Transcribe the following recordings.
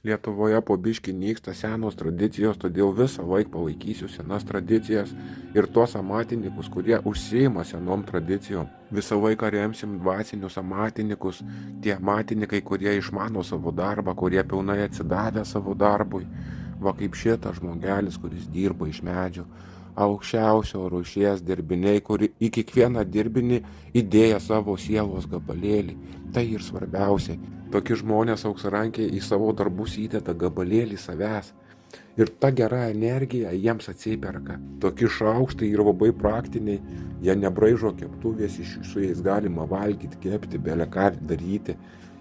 Lietuvoje po biškį nyksta senos tradicijos, todėl visą laiką palaikysiu senas tradicijas ir tuos amatininkus, kurie užsiima senom tradicijom. Visą laiką remsim dvasinius amatininkus, tie amatininkai, kurie išmano savo darbą, kurie pilnai atsidavę savo darbui. Va kaip šitas žmogelis, kuris dirba iš medžio, aukščiausio rūšies dirbiniai, kuri į kiekvieną dirbinį įdėja savo sielos gabalėlį. Tai ir svarbiausiai. Tokie žmonės auksarankiai į savo darbus įdeda gabalėlį savęs. Ir ta gera energija jiems atsiperka. Tokie šaukštai yra labai praktiniai. Jie nebraižo keptuvės, su jais galima valgyti, kepti, beleką daryti,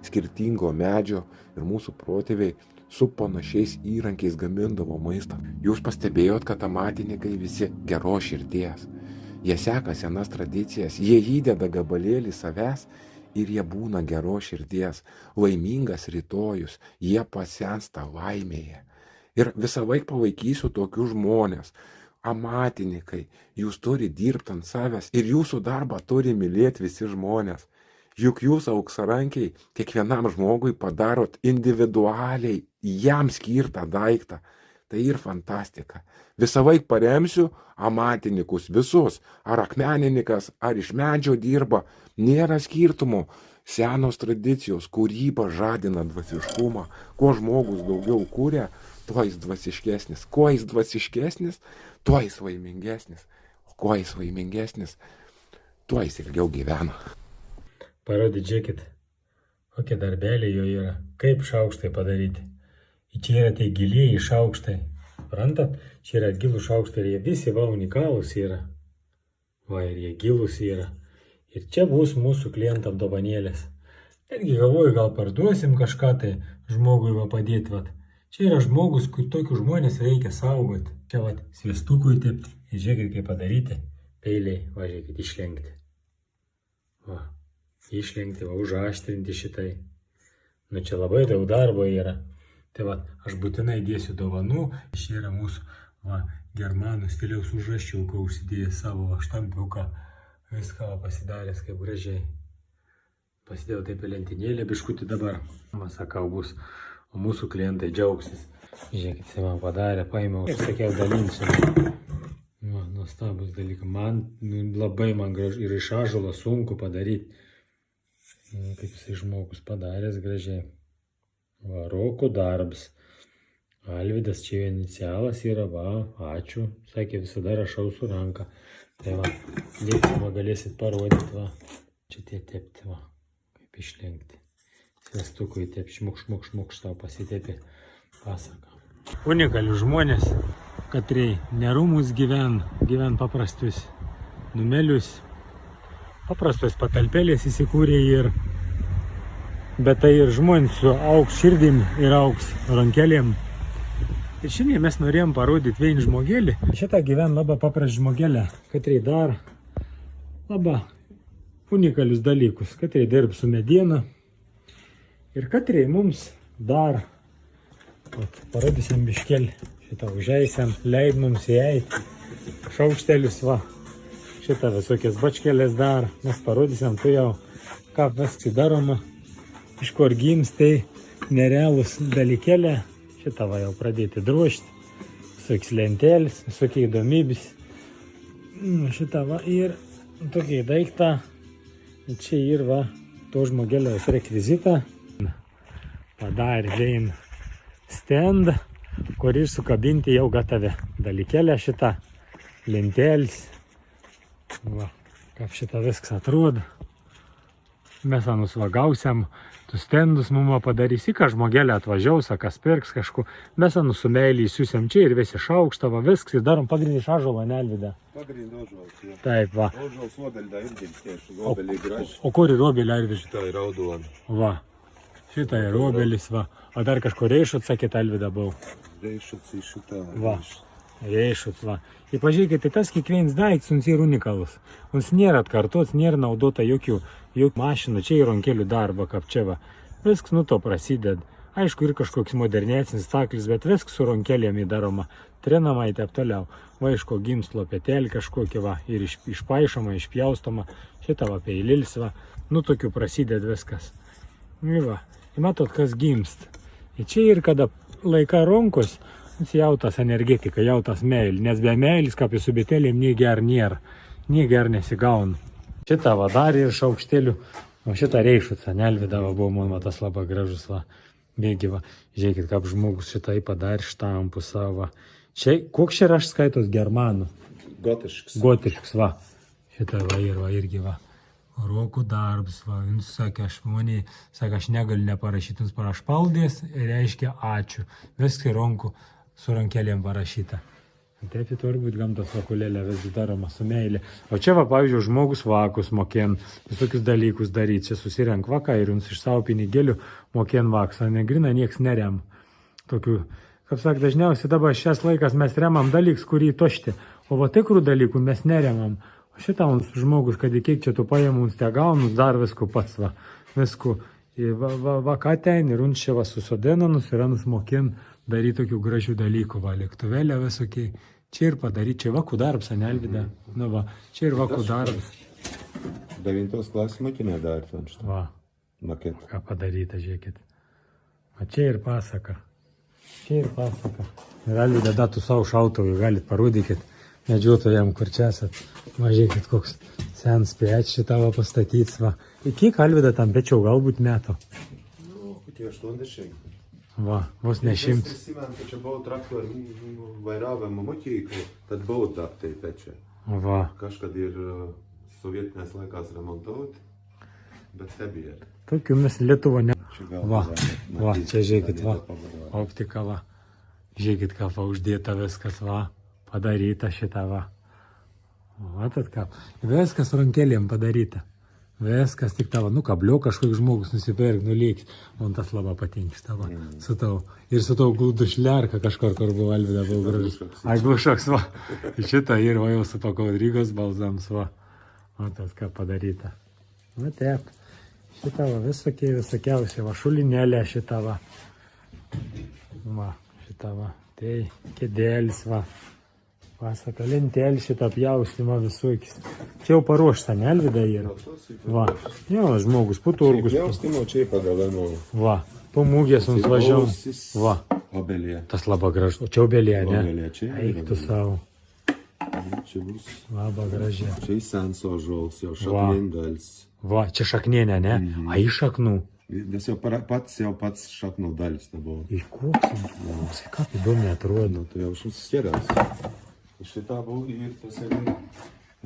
skirtingo medžio. Ir mūsų protėviai su panašiais įrankiais gamindavo maistą. Jūs pastebėjot, kad amatininkai visi geros širdies. Jie seka senas tradicijas, jie įdeda gabalėlį savęs ir jie būna geros širdies. Laimingas rytojus, jie pasensta laimėje. Ir visą laiką palaikysiu tokius žmonės. Amatininkai, jūs turi dirbti ant savęs ir jūsų darbą turi mylėti visi žmonės. Juk jūs auksarankiai kiekvienam žmogui padarot individualiai jam skirtą daiktą. Tai ir fantastika. Visą laiką paremsiu amatininkus visus. Ar akmenininkas, ar iš medžio dirba. Nėra skirtumų. Senos tradicijos, kūryba žadina dvasiškumą. Kuo žmogus daugiau kūrė, tuo jis dvasiškesnis. Kuo jis dvasiškesnis, tuo jis laimingesnis. O kuo jis laimingesnis, tuo jis ilgiau gyvena. Parodykit, kokie darbeliai jo yra, kaip šaukštai padaryti. Čia yra tie gilieji šaukštai. Suprantat, čia yra gilų šaukštai ir jie visi va unikalūs yra. Va ir jie gilūs yra. Ir čia bus mūsų klientam dovanėlės. Netgi galvoju, gal parduosim kažką tai žmogui va padėti. Va. Čia yra žmogus, kur tokius žmonės reikia saugoti. Čia va sviestukui tepti. Ir žiūrėkit, kaip padaryti. Peiliai, va žiūrėkit, išlenkti. Va. Išlenkti, va, užaštrinti šitai. Nu čia labai daug darbo yra. Tai va, aš būtinai dėsiu dovanų. Čia yra mūsų va, germanų stiliaus užraščiuką užsidėjęs savo va, štampiuką. Viską va, pasidaręs kaip gražiai. Pasidėjau taip į lentynėlę biškutį dabar. Man sakau bus, o mūsų klientai džiaugsis. Žiūrėkit, jis man padarė, paėmiau ir sakiau dalinsiu. Va, nuostabus dalykas. Man labai gražu ir iš ąžuolo sunku padaryti. Kaip jisai žmogus padaręs gražiai. Va, Roko darbas. Alvydas čia inicialas yra, va, ačiū. Sakė, visada rašau su ranka. Tai va, dėksim, galėsit parodyti, va. Čia tie tepti, va, kaip išlenkti. Svestukui tep, šmuk, tau pasitepė pasaką. Unikalius žmonės, katriai nerumus gyven paprastus numelius. Paprastos patalpėlės įsikūrė ir, bet tai ir žmonės su auks širdim ir auks rankelėm. Ir šiandien mes norėjom parodyti vieną žmogelį. Šitą gyven labai paprastą žmogelę, katrai dar labai unikalius dalykus, katrai dirb su mediena. Ir katrai mums dar, parodysim biškelį, šitą užeisiam, leid mums įeit, šaukštelius, va. Šitą visokias bačkelės dar, mes parodysim, tu jau, ką viskas daroma, iš kur gimstai, nerealus dalykėlė, šitą va jau pradėti drožti, visokias lentelis, visokiai įdomybės, šitą va ir tokiai daiktą, čia ir va, to žmogelės rekvizitą, padarė vien stand, kuris sukabinti jau gatavę dalykėlę šitą, lentelis. Va, kaip šitą viskas atrodo. Mes nusvagausiam, tu stendus mums padarysi, ką žmogelė atvažiaus, kas pirks kažku. Mes su meilį įsiusiam čia ir visi šaukštą, va viskas ir darom pagrindį iš ąžuolo, ne Alvyda? Pagrindį ąžuolas, jo. Taip, va. Ąžuolas obelį irgi skėšiu, obelį gražiai. O kur ir obelį Alvyda? Šitą yra raudona. Va, šitą ir obelis, va. O dar kažkur reišut, sakėt Alvyda buvo? Reišut į šitą. Va. Reišut, va. Ir pažiūrėkite, tas kiekvienas daiktas mums yra unikalus. Mums nėra atkartots, nėra naudota jokių mašinų, čia yra rankelių darbo, kaip čia va. Viskas nuo to prasideda. Aišku, ir kažkoks modernesnis staklis, bet viskas su rankelėm įdaroma. Trenama į taip toliau. Va, iš ko gims lopetėlį kažkokį, va, ir išpaišoma, išpjaustoma. Šitą va, peililis, va. Nu, tokiu prasideda viskas. Ir va, ir matot, kas gimst. Ir čia ir kada laika ronkos, jautas energetika, jautas meilė, nes be meilės, kaip su bitėlėm, nie ger nėra, nie ger nesigauna. Šitą va darė ir šaukštėlių, o šitą reišucą, nelvidavo buvo, man tas labai gražus, va, bėgi, va, žiūrėkit, kaip žmogus šitai padarė štampų savo. Čia, koks čia raštas skaitos germanų? Gotiškas. Gotiškas, va, šitą va ir va, irgi va. Rokų darbas, va, jums sakė, aš negaliu neparašyti, jums parašpaldės, reiškia ačiū. Viskai ronkų su rankelėm parašyta. Taip, tai turi būti gamtos vakulėlė, vis daroma su meilė. O čia, va, pavyzdžiui, žmogus vakus mokien, visokius dalykus daryti, čia susirenk vaką ir jums iš savo pinigėlių mokien vaksą, negrina nieks nerem. Tokių, kaip sak, dažniausiai dabar šias laikas mes remam dalyks, kurį tošti, o va tikrų dalykų mes neremam. O šitą mums žmogus, kad kiek čia tų pajamų mums te gaunus, dar visko pats, va, visko. Va, ką ten ir uns čia va susodinanus ir anus mokien daryti tokių gražių dalykų, va, lėktuvėlė visokiai. Čia ir padaryti, čia vakų darbas, Nelvida. Nu va, čia ir vakų darbas. 9 klasės makinė dar ten šitą. Va, Maketą. ką padaryta, žiūrėkit. Va, čia ir pasaka. Čia ir pasaka. Ir Alvyda datų savo šautuvui, galit parodykit medžiotojam, kur čia esat. Va, žiūrėkit, koks sens pečiai tavo pastatyts, va. Kiek Alvyda tam pečiau galbūt metų? Nu, kokie 80. Va, vos ne 100. Prisimenu, kad čia buvo traktorių vairavimo mokyklų, tad buvo dar tai pečia. Va, Kažkad ir sovietinės laikas remontuoti, bet stebėjo. tokių mes Lietuvo ne... Čia gal Va, galima va, matyti, čia žiūrėkit, galėtų va, padaryti. optika, va. Žiūrėkit, ką va, uždėta viskas, va, padaryta šitą, va. Matot, ką, viskas rankelėm padaryta. Viskas tik tavo, nu, kablio kažkoks žmogus nusipirk, nulygs. Man tas labai patinka tavo, su tau. Ir su tau glūdu šlerka kažkur, kur buvo Alvyda, buvo gražus. Ai, glušoks, va. Šitą ir va jau supakau Rygos balzams, va. Matot, ką padaryta. Va, taip. Šitą va, visokiausia, va, šulinėlė šitą va. Va, šitą va. Tai, kėdėlis, va. Pasaka, lentelį šitą pjaustymą visokis. Čia jau paruošta, ne, Alvyda yra? Va, jo, žmogus, puturgus. Pjaustimo čia pagalenau. Va, po mūgės mums važiavom. Va, Obelė. tas labai gražu. O čia obelė, ne? Obelė, čia yra Eik tu savo. Čia bus. Labai gražiai. Čia į senso žols, jau šaknindals. Va, čia šaknienė, ne? A, iš šaknų. Nes jau pats šaknų dalis nebuvo. Į koks, kaip įdomiai atrodo. Nu, tai jau susitėręs. Šitą buvo ir tas yra.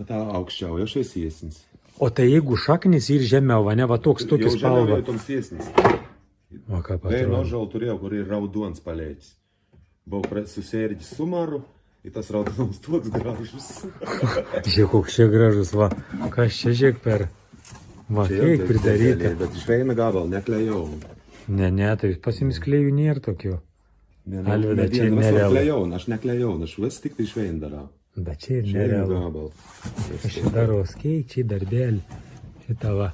Ta aukščiau, jau šiais iesins. O tai jeigu šaknis ir žemiau, va, ne, va, toks tokis spalva. Jau toks iesins. Va, kaip Tai atrodo. nožal turėjau, kur ir rauduons paleidis. Buvau susėrdis sumaru, ir tas rauduons toks gražus. Žiūrėk, koks čia gražus, va. Kas čia žiūrėk per... Va, kiek pridaryta. Bet išveina gabal, neklejau. Ne, tai pasimis klėjų nėra tokių. Alvyda, čia Aš nerealu. aš neklejau, aš vis tik tai išvein darau. Bet čia ir Išveina nerealu. gabal. Aš čia darau skeičiai, darbelį. Šitą va.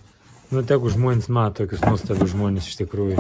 Nu, tegu žmonės mato, tokius nuostabius žmonės iš tikrųjų.